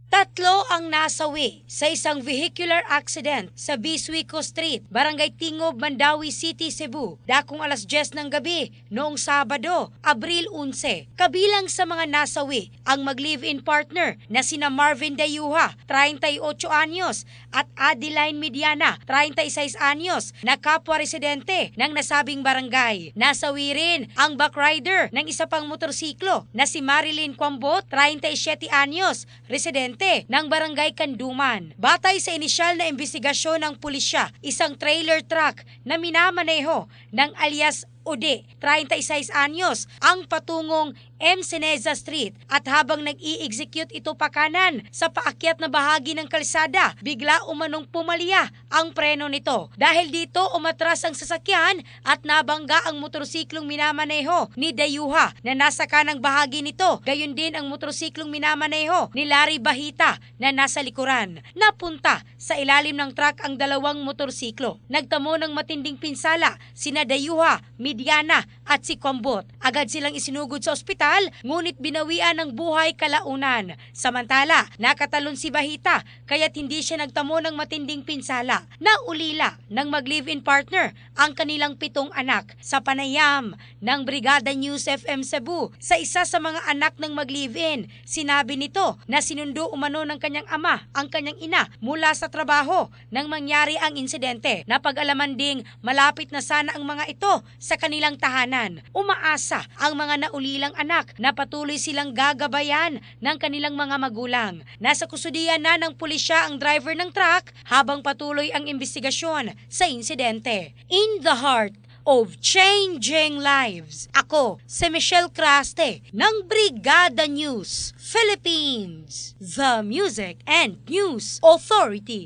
Tatlo ang nasawi sa isang vehicular accident sa Bisuico Street, Barangay Tingob, Mandawi City, Cebu, dakong alas 10 ng gabi noong Sabado, Abril 11. Kabilang sa mga nasawi ang mag-live-in partner na sina Marvin Dayuha, 38 anyos, at Adeline Mediana, 36 anyos, na kapwa residente ng nasabing barangay. Nasawi rin ang backrider ng isa pang motorsiklo na si Marilyn Kwambot, 37 anyos, residente ng Barangay Kanduman. Batay sa inisyal na investigasyon ng pulisya, isang trailer truck na minamaneho ng alias Ode, 36 anyos, ang patungong M. Seneza Street at habang nag-i-execute ito pakanan sa paakyat na bahagi ng kalsada, bigla umanong pumalya ang preno nito. Dahil dito umatras ang sasakyan at nabangga ang motorsiklong minamaneho ni Dayuha na nasa kanang bahagi nito. Gayon din ang motorsiklong minamaneho ni Larry Bahita na nasa likuran. Napunta sa ilalim ng truck ang dalawang motorsiklo. Nagtamo ng matinding pinsala sina Dayuha, Mediana at si Kwambot. Agad silang isinugod sa ospital, ngunit binawian ng buhay kalaunan. Samantala, nakatalon si Bahita kaya't hindi siya nagtamo ng matinding pinsala. Naulila ng mag-live-in partner ang kanilang 7 anak. Sa panayam ng Brigada News FM Cebu, sa isa sa mga anak ng mag-live-in, sinabi nito na sinundo umano ng kanyang ama ang kanyang ina mula sa trabaho nang mangyari ang insidente. Napag-alaman ding malapit na sana ang mga ito sa kanilang tahanan. Umaasa ang mga naulilang anak na patuloy silang gagabayan ng kanilang mga magulang. Nasa kustudiya na ng pulisya ang driver ng truck habang patuloy ang investigasyon sa insidente. In the heart of changing lives, ako si Michelle Craste ng Brigada News Philippines, the Music and News Authority.